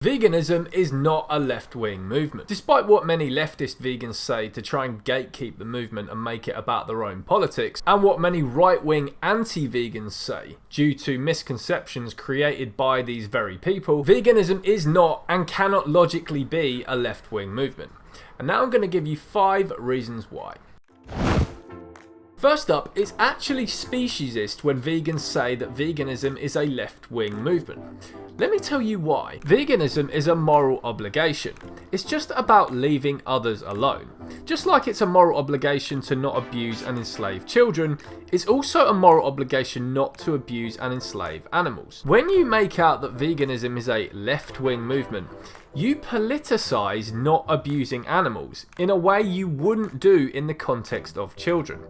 Veganism is not a left-wing movement. Despite what many leftist vegans say to try and gatekeep the movement and make it about their own politics, and what many right-wing anti-vegans say due to misconceptions created by these very people, veganism is not and cannot logically be a left-wing movement. And now I'm going to give you 5 reasons why. First up, it's actually speciesist when vegans say that veganism is a left-wing movement. Let me tell you why. Veganism is a moral obligation. It's just about leaving others alone. Just like it's a moral obligation to not abuse and enslave children, it's also a moral obligation not to abuse and enslave animals. When you make out that veganism is a left-wing movement, you politicize not abusing animals in a way you wouldn't do in the context of children.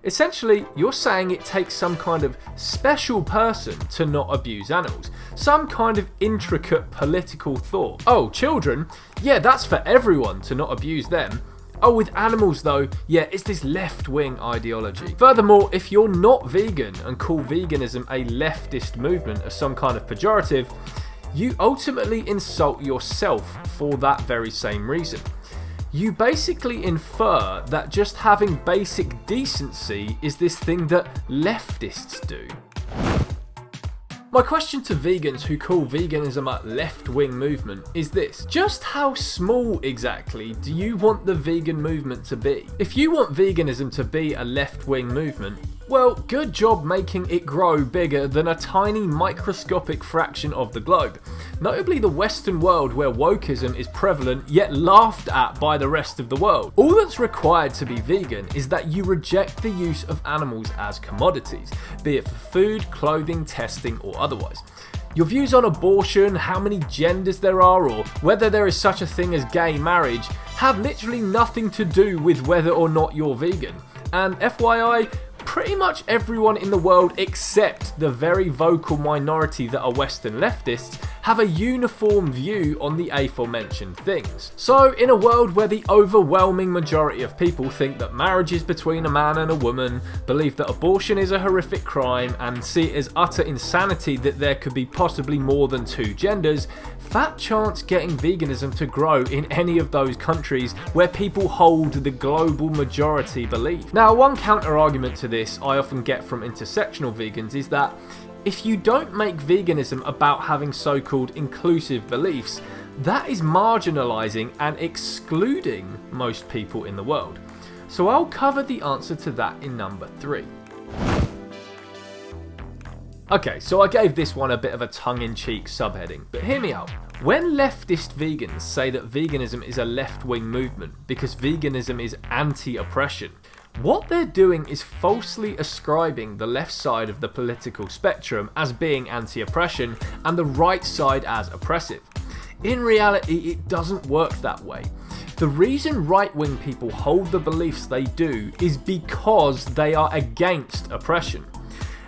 Essentially, you're saying it takes some kind of special person to not abuse animals. Some kind of intricate political thought. Oh, children? Yeah, that's for everyone to not abuse them. Oh, with animals though, yeah, it's this left-wing ideology. Furthermore, if you're not vegan and call veganism a leftist movement as some kind of pejorative, you ultimately insult yourself for that very same reason. You basically infer that just having basic decency is this thing that leftists do. My question to vegans who call veganism a left-wing movement is this: just how small exactly do you want the vegan movement to be? If you want veganism to be a left-wing movement, well, good job making it grow bigger than a tiny microscopic fraction of the globe. Notably the Western world, where wokeism is prevalent yet laughed at by the rest of the world. All that's required to be vegan is that you reject the use of animals as commodities, be it for food, clothing, testing or otherwise. Your views on abortion, how many genders there are, or whether there is such a thing as gay marriage have literally nothing to do with whether or not you're vegan. And FYI, pretty much everyone in the world except the very vocal minority that are Western leftists have a uniform view on the aforementioned things. So in a world where the overwhelming majority of people think that marriage is between a man and a woman, believe that abortion is a horrific crime, and see it as utter insanity that there could be possibly more than 2 genders, fat chance getting veganism to grow in any of those countries where people hold the global majority belief. Now, one counter argument to this I often get from intersectional vegans is that if you don't make veganism about having so-called inclusive beliefs, that is marginalizing and excluding most people in the world. So I'll cover the answer to that in number 3. Okay, so I gave this one a bit of a tongue-in-cheek subheading, but hear me out. When leftist vegans say that veganism is a left-wing movement because veganism is anti-oppression, what they're doing is falsely ascribing the left side of the political spectrum as being anti-oppression and the right side as oppressive. In reality, it doesn't work that way. The reason right-wing people hold the beliefs they do is because they are against oppression.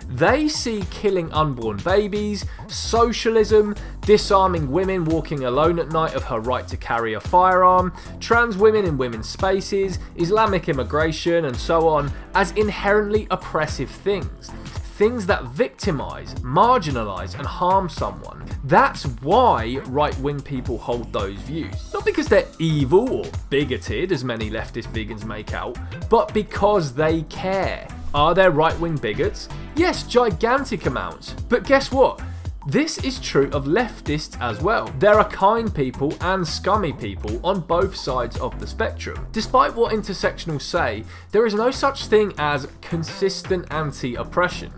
They see killing unborn babies, socialism, disarming women walking alone at night of her right to carry a firearm, trans women in women's spaces, Islamic immigration and so on as inherently oppressive things. Things that victimize, marginalize and harm someone. That's why right-wing people hold those views. Not because they're evil or bigoted as many leftist vegans make out, but because they care. Are there right-wing bigots? Yes, gigantic amounts. But guess what? This is true of leftists as well. There are kind people and scummy people on both sides of the spectrum. Despite what intersectionals say, there is no such thing as consistent anti-oppression.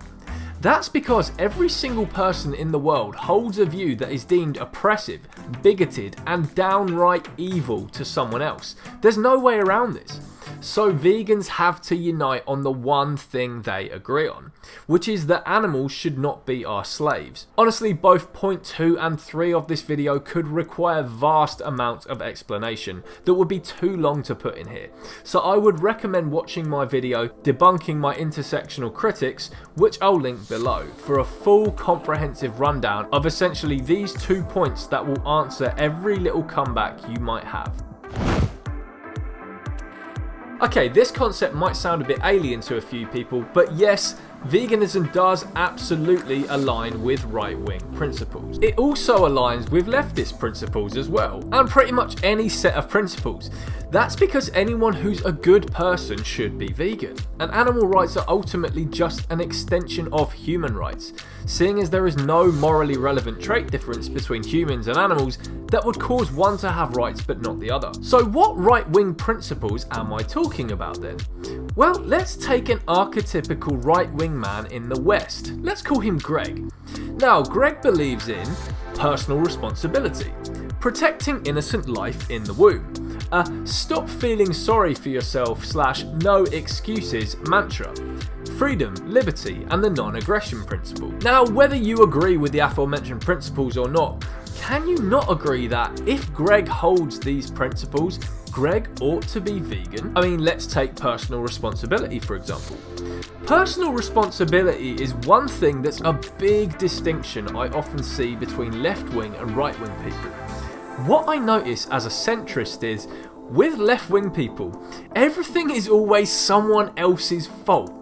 That's because every single person in the world holds a view that is deemed oppressive, bigoted, and downright evil to someone else. There's no way around this. So vegans have to unite on the one thing they agree on, which is that animals should not be our slaves. Honestly, both point 2 and 3 of this video could require vast amounts of explanation that would be too long to put in here. So I would recommend watching my video debunking my intersectional critics, which I'll link below, for a full comprehensive rundown of essentially these 2 points that will answer every little comeback you might have. Okay, this concept might sound a bit alien to a few people, but yes, veganism does absolutely align with right-wing principles. It also aligns with leftist principles as well, and pretty much any set of principles. That's because anyone who's a good person should be vegan, and animal rights are ultimately just an extension of human rights, seeing as there is no morally relevant trait difference between humans and animals that would cause one to have rights but not the other. So what right-wing principles am I talking about then? Well, let's take an archetypical right-wing man in the West. Let's call him Greg. Now, Greg believes in personal responsibility, protecting innocent life in the womb, a stop feeling sorry for yourself / no excuses mantra, freedom, liberty, and the non-aggression principle. Now, whether you agree with the aforementioned principles or not, can you not agree that if Greg holds these principles, Greg ought to be vegan? I mean, let's take personal responsibility for example. Personal responsibility is one thing that's a big distinction I often see between left-wing and right-wing people. What I notice as a centrist is, with left-wing people, everything is always someone else's fault.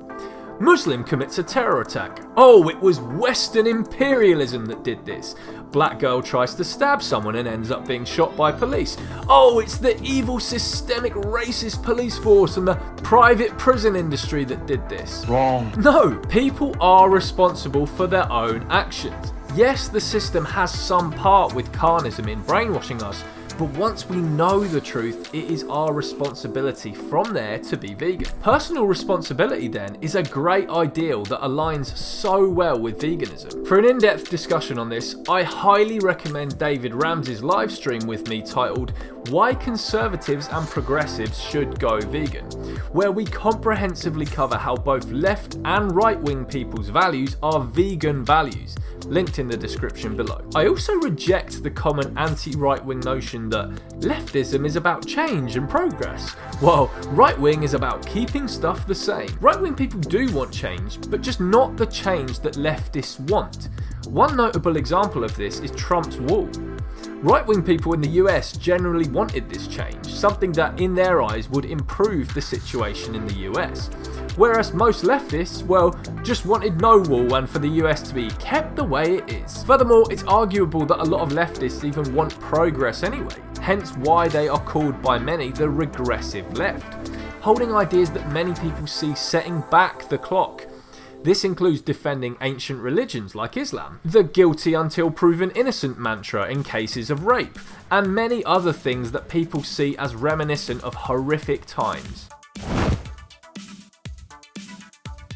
Muslim commits a terror attack. Oh, it was Western imperialism that did this. Black girl tries to stab someone and ends up being shot by police. Oh, it's the evil systemic racist police force and the private prison industry that did this. Wrong. No, people are responsible for their own actions. Yes, the system has some part with carnism in brainwashing us, but once we know the truth, it is our responsibility from there to be vegan. Personal responsibility then is a great ideal that aligns so well with veganism. For an in-depth discussion on this, I highly recommend David Ramsey's live stream with me titled Why Conservatives and Progressives Should Go Vegan, where we comprehensively cover how both left and right-wing people's values are vegan values, linked in the description below. I also reject the common anti-right-wing notion that leftism is about change and progress, while right-wing is about keeping stuff the same. Right-wing people do want change, but just not the change that leftists want. One notable example of this is Trump's wall. Right-wing people in the US generally wanted this change, something that in their eyes would improve the situation in the US. Whereas most leftists, well, just wanted no wall and for the US to be kept the way it is. Furthermore, it's arguable that a lot of leftists even want progress anyway, hence why they are called by many the regressive left, holding ideas that many people see setting back the clock. This includes defending ancient religions like Islam, the guilty until proven innocent mantra in cases of rape, and many other things that people see as reminiscent of horrific times.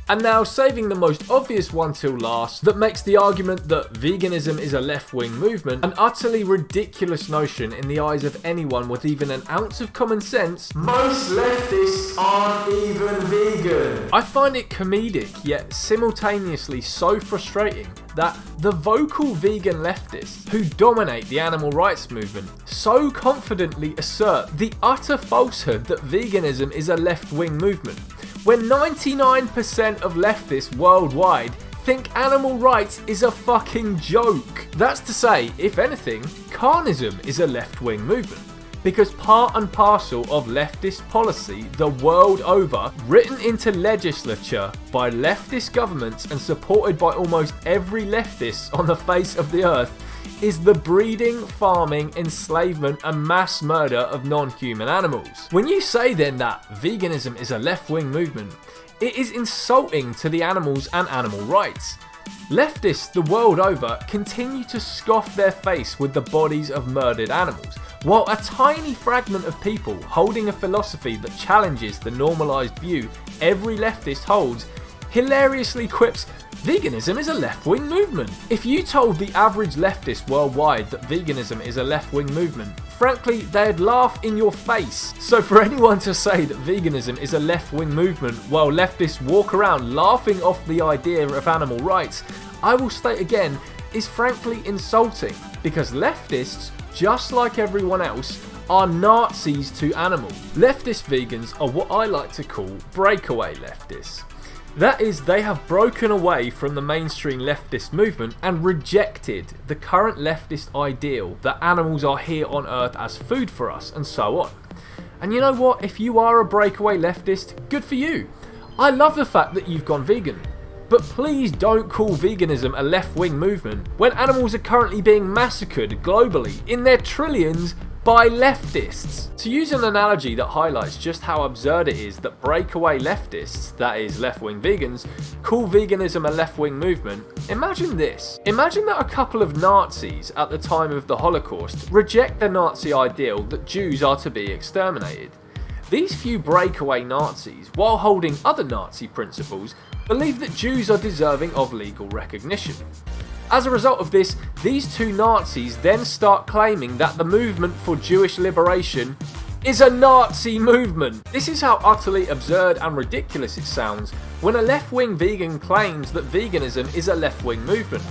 And now, saving the most obvious one till last, that makes the argument that veganism is a left-wing movement an utterly ridiculous notion in the eyes of anyone with even an ounce of common sense. Most leftists aren't even vegan. I find it comedic, yet simultaneously so frustrating that the vocal vegan leftists who dominate the animal rights movement so confidently assert the utter falsehood that veganism is a left-wing movement, when 99% of leftists worldwide think animal rights is a fucking joke. That's to say, if anything, carnism is a left-wing movement, because part and parcel of leftist policy the world over, written into legislature by leftist governments and supported by almost every leftist on the face of the earth, is the breeding, farming, enslavement and mass murder of non-human animals. When you say then that veganism is a left-wing movement, it is insulting to the animals and animal rights. Leftists the world over continue to scoff their face with the bodies of murdered animals, while a tiny fragment of people holding a philosophy that challenges the normalised view every leftist holds hilariously quips, veganism is a left-wing movement. If you told the average leftist worldwide that veganism is a left-wing movement, frankly, they'd laugh in your face. So for anyone to say that veganism is a left-wing movement while leftists walk around laughing off the idea of animal rights, I will state again, is frankly insulting, because leftists, just like everyone else, are Nazis to animals. Leftist vegans are what I like to call breakaway leftists. That is, they have broken away from the mainstream leftist movement and rejected the current leftist ideal that animals are here on earth as food for us and so on. And you know what, if you are a breakaway leftist, good for you. I love the fact that you've gone vegan. But please don't call veganism a left-wing movement when animals are currently being massacred globally in their trillions by leftists. To use an analogy that highlights just how absurd it is that breakaway leftists, that is left-wing vegans, call veganism a left-wing movement, imagine this. Imagine that a couple of Nazis at the time of the Holocaust reject the Nazi ideal that Jews are to be exterminated. These few breakaway Nazis, while holding other Nazi principles, believe that Jews are deserving of legal recognition. As a result of this, these two Nazis then start claiming that the movement for Jewish liberation is a Nazi movement. This is how utterly absurd and ridiculous it sounds when a left-wing vegan claims that veganism is a left-wing movement.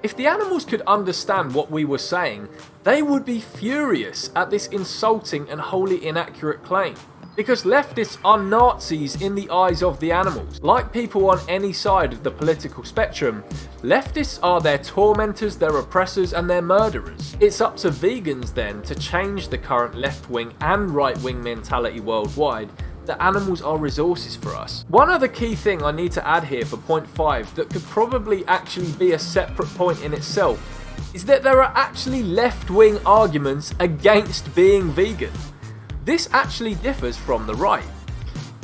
If the animals could understand what we were saying, they would be furious at this insulting and wholly inaccurate claim. Because leftists are Nazis in the eyes of the animals. Like people on any side of the political spectrum, leftists are their tormentors, their oppressors, and their murderers. It's up to vegans then to change the current left-wing and right-wing mentality worldwide that animals are resources for us. One other key thing I need to add here for point 5 that could probably actually be a separate point in itself is that there are actually left-wing arguments against being vegan. This actually differs from the right.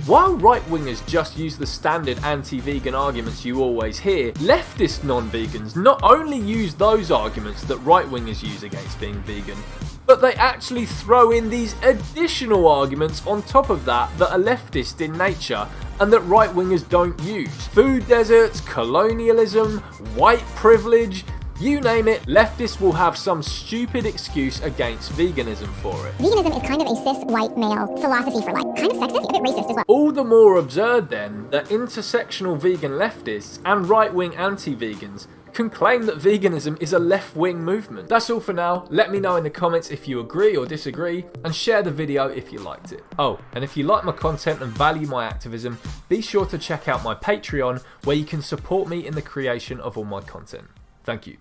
While right-wingers just use the standard anti-vegan arguments you always hear, leftist non-vegans not only use those arguments that right-wingers use against being vegan, but they actually throw in these additional arguments on top of that are leftist in nature and that right-wingers don't use. Food deserts, colonialism, white privilege, you name it, leftists will have some stupid excuse against veganism for it. Veganism is kind of a cis white male philosophy for life. Kind of sexist, a bit racist as well. All the more absurd then that intersectional vegan leftists and right-wing anti-vegans can claim that veganism is a left-wing movement. That's all for now. Let me know in the comments if you agree or disagree, and share the video if you liked it. Oh, and if you like my content and value my activism, be sure to check out my Patreon where you can support me in the creation of all my content. Thank you.